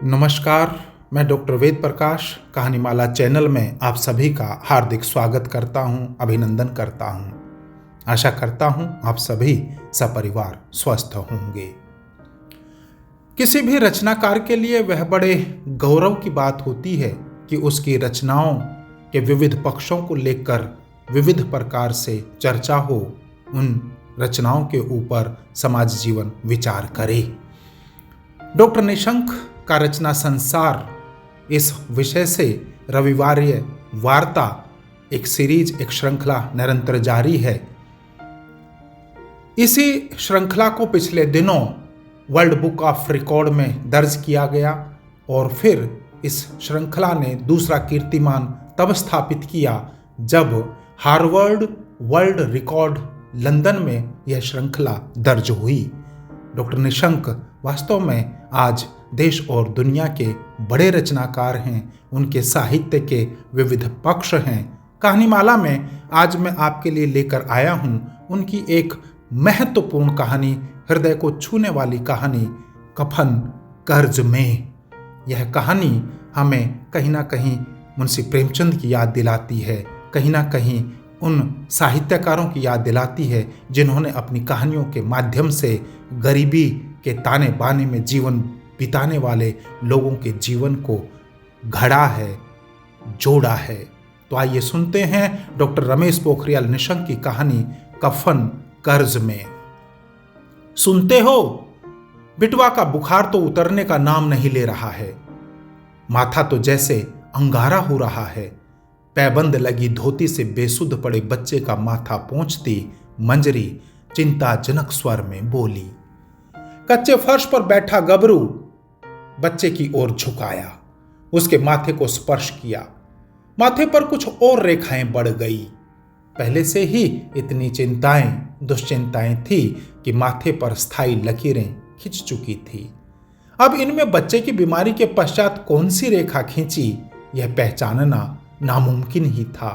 नमस्कार। मैं doctor Ved Prakash कहानीमाला channel में आप सभी का हार्दिक स्वागत करता हूं, अभिनंदन करता हूं। आशा करता हूं आप सभी सपरिवार स्वस्थ होंगे। किसी भी रचनाकार के लिए वह बड़े गौरव की बात होती है कि उसकी रचनाओं के विविध पक्षों को लेकर विविध प्रकार से चर्चा हो, उन रचनाओं के ऊपर समाज जीवन विचार करे। डॉक्टर निशंक का रचना संसार इस विषय से रविवार्य वार्ता एक सीरीज, एक श्रृंखला निरंतर जारी है। इसी श्रृंखला को पिछले दिनों वर्ल्ड बुक ऑफ रिकॉर्ड में दर्ज किया गया और फिर इस श्रृंखला ने दूसरा कीर्तिमान तब स्थापित किया जब हार्वर्ड वर्ल्ड रिकॉर्ड लंदन में यह श्रृंखला दर्ज हुई। डॉक्टर निशंक वास्तव में आज देश और दुनिया के बड़े रचनाकार हैं, उनके साहित्य के विविध पक्ष हैं। कहानीमाला में आज मैं आपके लिए लेकर आया हूं उनकी एक महत्वपूर्ण कहानी, हृदय को छूने वाली कहानी, कफन कर्ज में। यह कहानी हमें कहीं ना कहीं मुंशी प्रेमचंद की याद दिलाती है, कहीं ना कहीं उन साहित्यकारों की याद दिलाती है जिन्होंने अपनी कहानियों के माध्यम से गरीबी के ताने बाने में जीवन बिताने वाले लोगों के जीवन को घड़ा है, जोड़ा है। तो आइए सुनते हैं डॉक्टर रमेश पोखरियाल निशंक की कहानी कफन कर्ज में। सुनते हो, बिटवा का बुखार तो उतरने का नाम नहीं ले रहा है। माथा तो जैसे अंगारा हो रहा है। पैबंद लगी धोती से बेसुध पड़े बच्चे का माथा पोंछती मंजरी चिंताजनक स्वर में बोली। कच्चे फर्श पर बैठा गबरू बच्चे की ओर झुकाया, उसके माथे को स्पर्श किया। माथे पर कुछ और रेखाएं बढ़ गई। पहले से ही इतनी चिंताएं, दुश्चिंताएं थी कि माथे पर स्थायी लकीरें खिंच चुकी थी। अब इनमें बच्चे की बीमारी के पश्चात कौन सी रेखा खींची, यह पहचानना नामुमकिन ही था।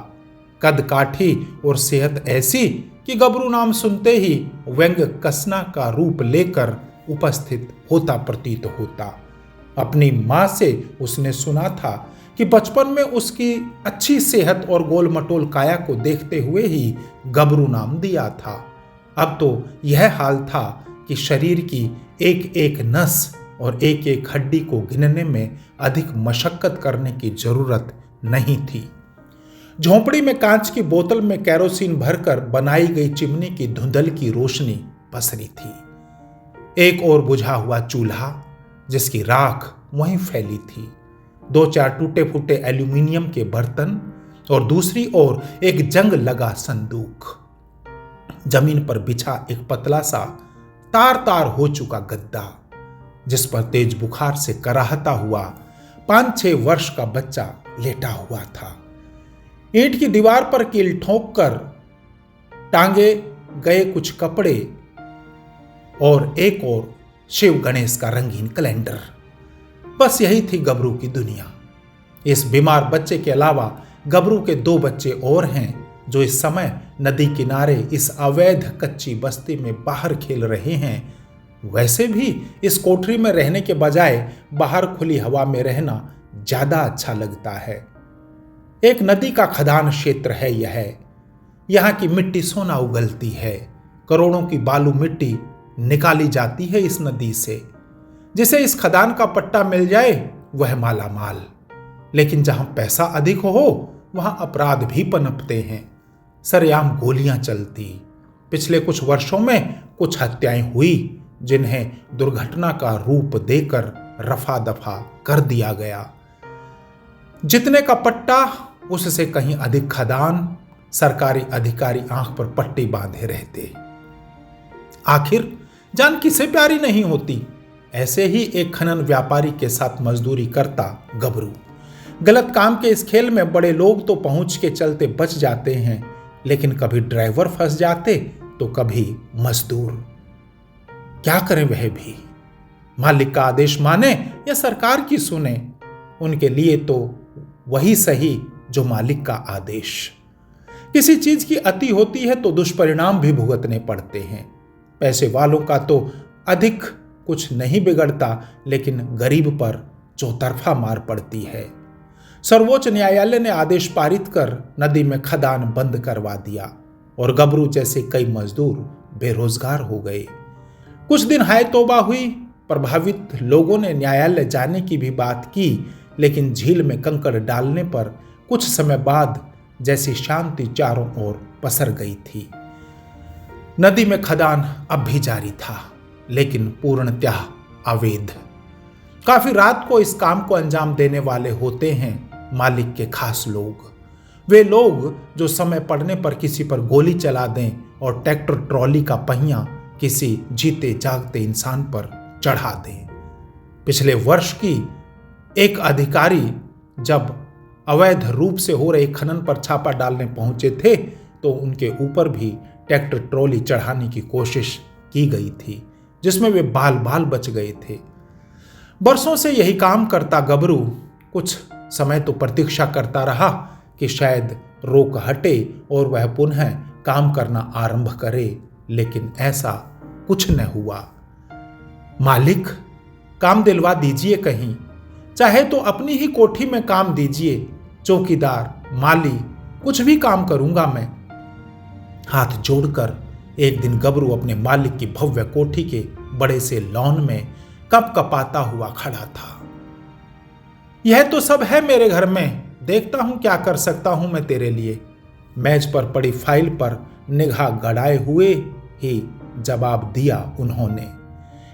कद काठी और सेहत ऐसी कि गबरू नाम सुनते ही व्यंग कसना का रूप लेकर उपस्थित होता प्रतीत होता। अपनी मां से उसने सुना था कि बचपन में उसकी अच्छी सेहत और गोल मटोल काया को देखते हुए ही गबरू नाम दिया था। अब तो यह हाल था कि शरीर की एक एक नस और एक एक हड्डी को गिनने में अधिक मशक्कत करने की जरूरत नहीं थी। झोंपड़ी में कांच की बोतल में कैरोसिन भरकर बनाई गई चिमनी की धुंधल की रोशनी पसरी थी। एक और बुझा हुआ चूल्हा जिसकी राख वहीं फैली थी, दो चार टूटे फूटे एल्यूमिनियम के बर्तन और दूसरी ओर एक जंग लगा संदूक। जमीन पर बिछा एक पतला सा तार तार हो चुका गद्दा जिस पर तेज बुखार से कराहता हुआ 5-6 वर्ष का बच्चा लेटा हुआ था। ईंट की दीवार पर कील ठोंक कर टांगे गए कुछ कपड़े और एक और शिव गणेश का रंगीन कैलेंडर, बस यही थी गबरू की दुनिया। इस बीमार बच्चे के अलावा गबरू के 2 बच्चे और हैं जो इस समय नदी किनारे इस अवैध कच्ची बस्ती में बाहर खेल रहे हैं। वैसे भी इस कोठरी में रहने के बजाय बाहर खुली हवा में रहना ज्यादा अच्छा लगता है। एक नदी का खदान क्षेत्र है यह। यहाँ की मिट्टी सोना उगलती है। करोड़ों की बालू मिट्टी निकाली जाती है इस नदी से। जिसे इस खदान का पट्टा मिल जाए वह माला माल। लेकिन जहां पैसा अधिक हो वहां अपराध भी पनपते हैं। सरेआम गोलियां चलती। पिछले कुछ वर्षों में कुछ हत्याएं हुई जिन्हें दुर्घटना का रूप देकर रफा दफा कर दिया गया। जितने का पट्टा उससे कहीं अधिक खदान, सरकारी अधिकारी आंख पर पट्टी बांधे रहते। आखिर जान किसे प्यारी नहीं होती। ऐसे ही एक खनन व्यापारी के साथ मजदूरी करता गबरू। गलत काम के इस खेल में बड़े लोग तो पहुंच के चलते बच जाते हैं, लेकिन कभी ड्राइवर फंस जाते तो कभी मजदूर। क्या करें वह भी, मालिक का आदेश माने या सरकार की सुने, उनके लिए तो वही सही जो मालिक का आदेश। किसी चीज की अति होती है तो दुष्परिणाम भी भुगतने पड़ते हैं। पैसे वालों का तो अधिक कुछ नहीं बिगड़ता, लेकिन गरीब पर चौतरफा मार पड़ती है। सर्वोच्च न्यायालय ने आदेश पारित कर नदी में खदान बंद करवा दिया और गबरू जैसे कई मजदूर बेरोजगार हो गए। कुछ दिन हाय तौबा हुई। प्रभावित लोगों ने न्यायालय जाने की भी बात की, लेकिन झील में कंकड़ डालने पर कुछ समय बाद जैसी शांति चारों ओर पसर गई थी। नदी में खदान अब भी जारी था, लेकिन पूर्णतः अवैध। काफी रात को इस काम को अंजाम देने वाले होते हैं मालिक के खास लोग। वे लोग जो समय पड़ने पर किसी पर गोली चला दें और ट्रैक्टर ट्रॉली का पहिया किसी जीते जागते इंसान पर चढ़ा दें। पिछले वर्ष की एक अधिकारी जब अवैध रूप से हो रहे खनन पर छापा डालने पहुंचे थे तो उनके ऊपर भी ट्रैक्टर ट्रॉली चढ़ाने की कोशिश की गई थी, जिसमें वे बाल बाल बच गए थे। बरसों से यही काम करता गबरू कुछ समय तो प्रतीक्षा करता रहा कि शायद रोक हटे और वह पुनः काम करना आरंभ करे, लेकिन ऐसा कुछ न हुआ। मालिक, काम दिलवा दीजिए कहीं, चाहे तो अपनी ही कोठी में काम दीजिए, चौकीदार, माली, कुछ भी काम करूंगा मैं। हाथ जोड़कर एक दिन गबरू अपने मालिक की भव्य कोठी के बड़े से लॉन में कपकपाता हुआ खड़ा था। यह तो सब है मेरे घर में, देखता हूं क्या कर सकता हूं मैं तेरे लिए। मेज पर पड़ी फाइल पर निगाह गड़ाए हुए ही जवाब दिया उन्होंने।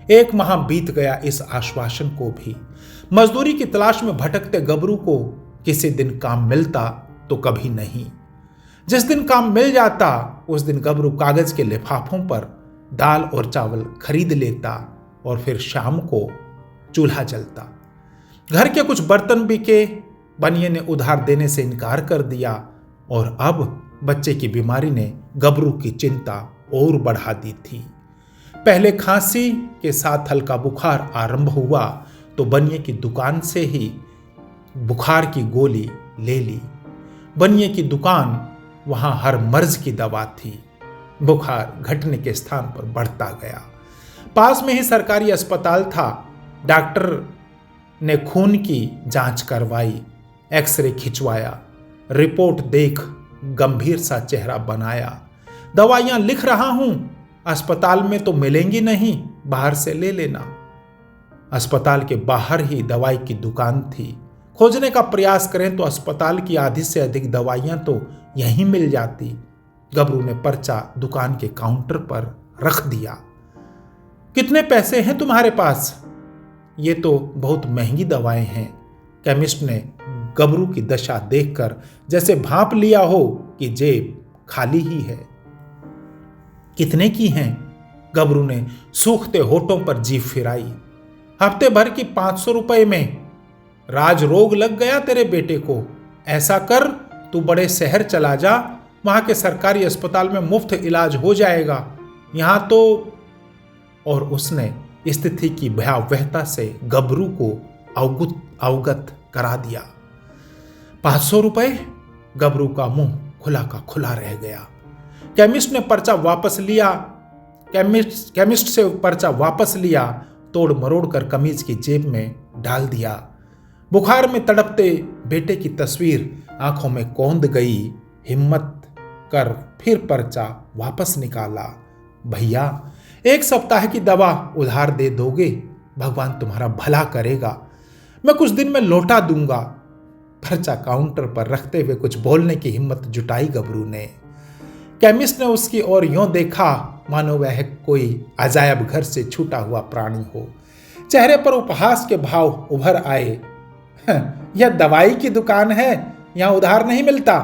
एक माह बीत गया इस आश्वासन को भी। मजदूरी की तलाश में भटकते गबरू को किसी दिन काम मिलता तो कभी नहीं। जिस दिन काम मिल जाता उस दिन गबरू कागज के लिफाफों पर दाल और चावल खरीद लेता और फिर शाम को चूल्हा जलता। घर के कुछ बर्तन बिके, बनिए ने उधार देने से इनकार कर दिया और अब बच्चे की बीमारी ने गबरू की चिंता और बढ़ा दी थी। पहले खांसी के साथ हल्का बुखार आरंभ हुआ तो बनिए की दुकान से ही बुखार की गोली ले ली। बनिए की दुकान, वहां हर मर्ज की दवा थी। बुखार घटने के स्थान पर बढ़ता गया। पास में ही सरकारी अस्पताल था। डॉक्टर ने खून की जांच करवाई, एक्सरे खिंचवाया, रिपोर्ट देख गंभीर सा चेहरा बनाया। दवाइयां लिख रहा हूं, अस्पताल में तो मिलेंगी नहीं, बाहर से ले लेना। अस्पताल के बाहर ही दवाई की दुकान थी। खोजने का प्रयास करें तो अस्पताल की आधी से अधिक दवाइयां तो यहीं मिल जाती। गबरू ने पर्चा दुकान के काउंटर पर रख दिया। कितने पैसे हैं तुम्हारे पास? ये तो बहुत महंगी दवाएं हैं। केमिस्ट ने गबरू की दशा देखकर जैसे भांप लिया हो कि जेब खाली ही है। कितने की हैं? गबरू ने सूखते होठों पर जीभ फिराई। हफ्ते भर की 500 रुपए में। राज रोग लग गया तेरे बेटे को। ऐसा कर, तू बड़े शहर चला जा, वहां के सरकारी अस्पताल में मुफ्त इलाज हो जाएगा। यहां तो। और उसने स्थिति की भयावहता से गबरू को अवगत करा दिया। 500 रुपए? गबरू का मुंह खुला का खुला रह गया। केमिस्ट ने पर्चा वापस लिया। केमिस्ट से पर्चा वापस लिया, तोड़ मरोड़ कर कमीज की जेब में डाल दिया। बुखार में तड़पते बेटे की तस्वीर आंखों में कौंध गई। हिम्मत कर फिर पर्चा वापस निकाला। भैया, 1 सप्ताह की दवा उधार दे दोगे? भगवान तुम्हारा भला करेगा, मैं कुछ दिन में लौटा दूंगा। पर्चा काउंटर पर रखते हुए कुछ बोलने की हिम्मत जुटाई गबरू ने। केमिस्ट ने उसकी ओर यूं देखा मानो वह कोई अजायब घर से छूटा हुआ प्राणी हो। चेहरे पर उपहास के भाव उभर आए। यह दवाई की दुकान है, यहां उधार नहीं मिलता।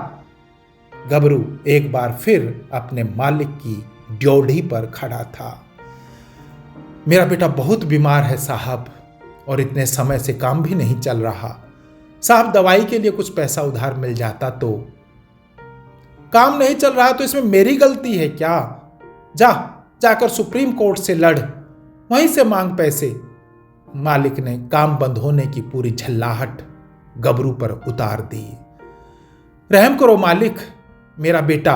गबरू एक बार फिर अपने मालिक की ड्योढ़ी पर खड़ा था। मेरा बेटा बहुत बीमार है साहब, और इतने समय से काम भी नहीं चल रहा। साहब, दवाई के लिए कुछ पैसा उधार मिल जाता तो। काम नहीं चल रहा तो इसमें मेरी गलती है क्या? जाकर सुप्रीम कोर्ट से लड़, वहीं से मांग पैसे। मालिक ने काम बंद होने की पूरी झल्लाहट गबरू पर उतार दी। रहम करो मालिक, मेरा बेटा,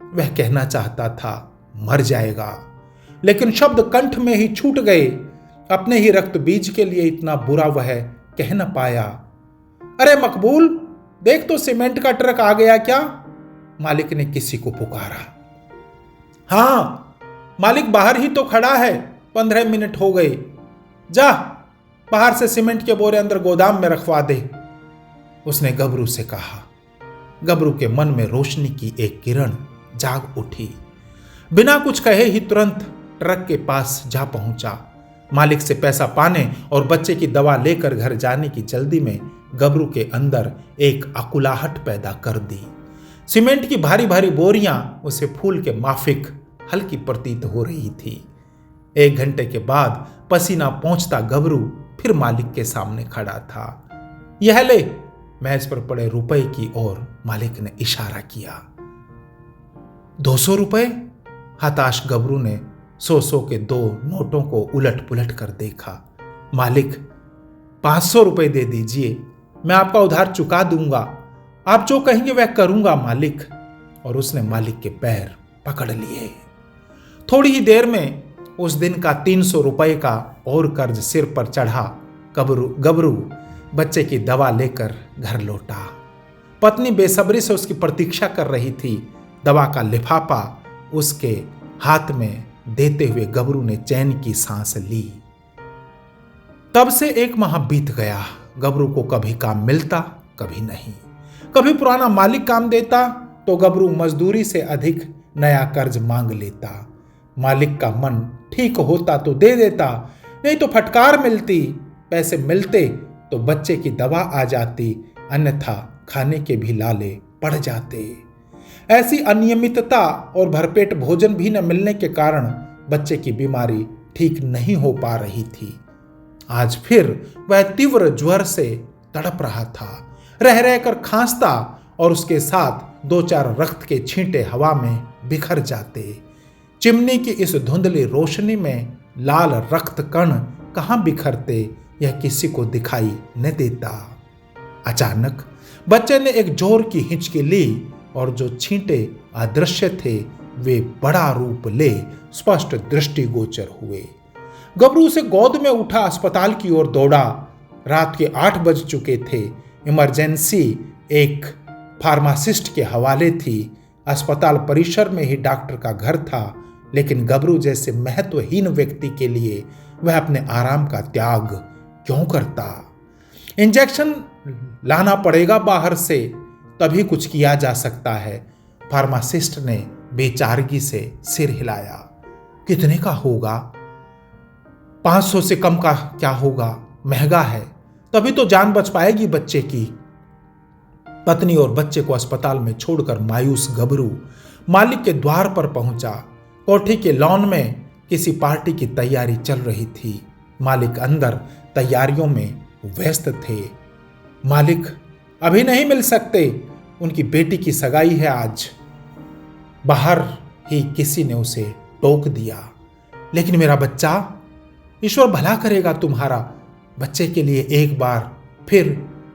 वह कहना चाहता था, मर जाएगा, लेकिन शब्द कंठ में ही छूट गए। अपने ही रक्त बीज के लिए इतना बुरा वह कह न पाया। अरे मकबूल, देख तो सीमेंट का ट्रक आ गया क्या? मालिक ने किसी को पुकारा। हाँ, मालिक बाहर ही तो खड़ा है, 15 मिनट हो गए। जा, बाहर से सीमेंट के बोरे अंदर गोदाम में रखवा दे, उसने गबरू से कहा। गबरू के मन में रोशनी की एक किरण जाग उठी। बिना कुछ कहे ही तुरंत ट्रक के पास जा पहुंचा। मालिक से पैसा पाने और बच्चे की दवा लेकर घर जाने की जल्दी में गबरू के अंदर एक अकुलाहट पैदा कर दी। सीमेंट की भारी भारी बोरियां उसे फूल के माफिक हल्की प्रतीत हो रही थी। 1 घंटे के बाद पसीना पहुंचता गबरू फिर मालिक के सामने खड़ा था। यह ले, मेज पर पड़े रुपए की ओर मालिक ने इशारा किया। 200 रुपए? हताश गबरू ने 100 के 2 नोटों को उलट पुलट कर देखा। मालिक, 500 रुपए दे दीजिए, मैं आपका उधार चुका दूंगा। आप जो कहेंगे वह करूंगा मालिक। और उसने मालिक के पैर पकड़ लिए। थोड़ी ही देर में उस दिन का 300 रुपए का और कर्ज सिर पर चढ़ा गबरू बच्चे की दवा लेकर घर लौटा। पत्नी बेसब्री से उसकी प्रतीक्षा कर रही थी। दवा का लिफाफा उसके हाथ में देते हुए गबरू ने चैन की सांस ली। तब से 1 माह बीत गया। गबरू को कभी काम मिलता, कभी नहीं। कभी पुराना मालिक काम देता तो गबरू मजदूरी से अधिक नया कर्ज मांग लेता। मालिक का मन ठीक होता तो दे देता, नहीं तो फटकार मिलती। पैसे मिलते तो बच्चे की दवा आ जाती, अन्यथा खाने के भी लाले पड़ जाते। ऐसी अनियमितता और भरपेट भोजन भी न मिलने के कारण बच्चे की बीमारी ठीक नहीं हो पा रही थी। आज फिर वह तीव्र ज्वर से तड़प रहा था। रह रहकर खांसता और उसके साथ 2-4 रक्त के छींटे हवा में बिखर जाते। चिमनी की इस धुंधली रोशनी में लाल रक्त कण कहां बिखरते, यह किसी को दिखाई न देता। अचानक बच्चे ने एक जोर की हिचकी ली और जो छींटे अदृश्य थे वे बड़ा रूप ले स्पष्ट दृष्टिगोचर हुए। गबरू उसे गोद में उठा अस्पताल की ओर दौड़ा। रात के 8 बज चुके थे। इमरजेंसी एक फार्मासिस्ट के हवाले थी। अस्पताल परिसर में ही डॉक्टर का घर था, लेकिन गबरू जैसे महत्वहीन व्यक्ति के लिए वह अपने आराम का त्याग क्यों करता? इंजेक्शन लाना पड़ेगा बाहर से, तभी कुछ किया जा सकता है। फार्मासिस्ट ने बेचारगी से सिर हिलाया। कितने का होगा? 500 से कम का क्या होगा? महंगा है, तभी तो जान बच पाएगी बच्चे की। पत्नी और बच्चे को अस्पताल में छोड़कर मायूस गबरू मालिक के द्वार पर पहुंचा। कोठी के लॉन में किसी पार्टी की तैयारी चल रही थी। मालिक अंदर तैयारियों में व्यस्त थे। मालिक अभी नहीं मिल सकते, उनकी बेटी की सगाई है आज। बाहर ही किसी ने उसे टोक दिया। लेकिन मेरा बच्चा, ईश्वर भला करेगा तुम्हारा। बच्चे के लिए एक बार फिर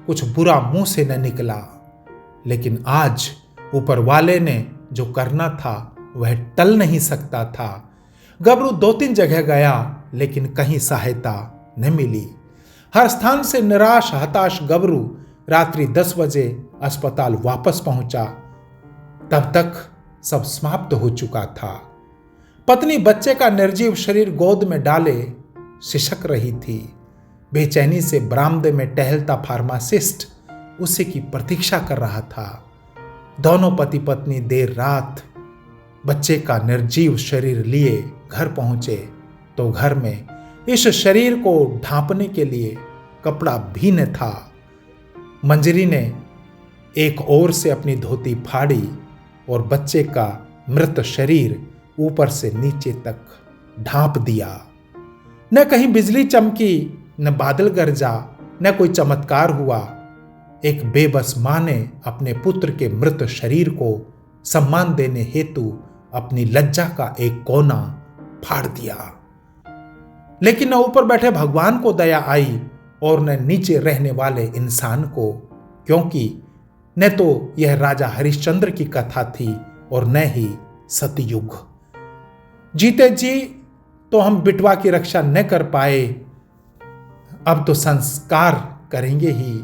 कुछ बुरा मुंह से न निकला, लेकिन आज ऊपर वाले ने जो करना था वह टल नहीं सकता था। गबरू 2-3 जगह गया, लेकिन कहीं सहायता न मिली। हर स्थान से निराश हताश गबरू रात्रि 10 बजे अस्पताल वापस पहुंचा। तब तक सब समाप्त हो चुका था। पत्नी बच्चे का निर्जीव शरीर गोद में डाले सिसक रही थी। बेचैनी से बरामदे में टहलता फार्मासिस्ट उसी की प्रतीक्षा कर रहा था। दोनों पति पत्नी देर रात बच्चे का निर्जीव शरीर लिए घर पहुंचे तो घर में इस शरीर को ढांपने के लिए कपड़ा भी न था। मंजरी ने एक ओर से अपनी धोती फाड़ी और बच्चे का मृत शरीर ऊपर से नीचे तक ढांप दिया। न कहीं बिजली चमकी, न बादल गरजा, न कोई चमत्कार हुआ। एक बेबस मां ने अपने पुत्र के मृत शरीर को सम्मान देने हेतु अपनी लज्जा का एक कोना फाड़ दिया। लेकिन न ऊपर बैठे भगवान को दया आई और न नीचे रहने वाले इंसान को, क्योंकि न तो यह राजा हरिश्चंद्र की कथा थी और न ही सतयुग। जीते जी तो हम बिटवा की रक्षा न कर पाए, अब तो संस्कार करेंगे ही,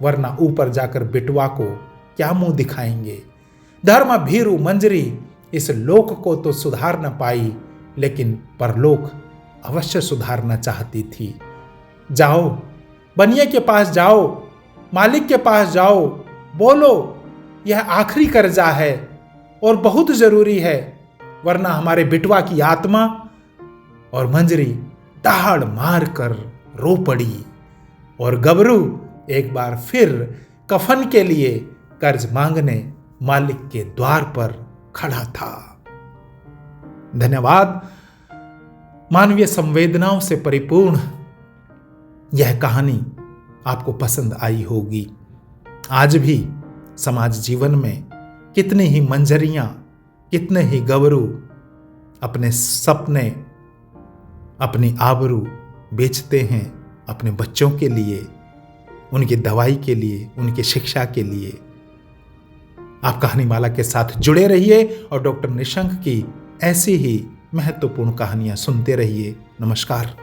वरना ऊपर जाकर बेटवा को क्या मुंह दिखाएंगे। धर्म भीरू मंजरी इस लोक को तो सुधार न पाई, लेकिन परलोक अवश्य सुधारना चाहती थी। जाओ, बनिए के पास जाओ, मालिक के पास जाओ, बोलो यह आखिरी कर्जा है और बहुत जरूरी है, वरना हमारे बिटवा की आत्मा। और मंजरी दहाड़ मार कर रो पड़ी और गबरू एक बार फिर कफन के लिए कर्ज मांगने मालिक के द्वार पर खड़ा था। धन्यवाद। मानवीय संवेदनाओं से परिपूर्ण यह कहानी आपको पसंद आई होगी। आज भी समाज जीवन में कितनी ही मंजरियां, कितने ही गबरू अपने सपने, अपनी आबरू बेचते हैं अपने बच्चों के लिए, उनकी दवाई के लिए, उनकी शिक्षा के लिए। आप कहानीमाला के साथ जुड़े रहिए और डॉक्टर निशंक की ऐसी ही महत्वपूर्ण कहानियां सुनते रहिए। नमस्कार।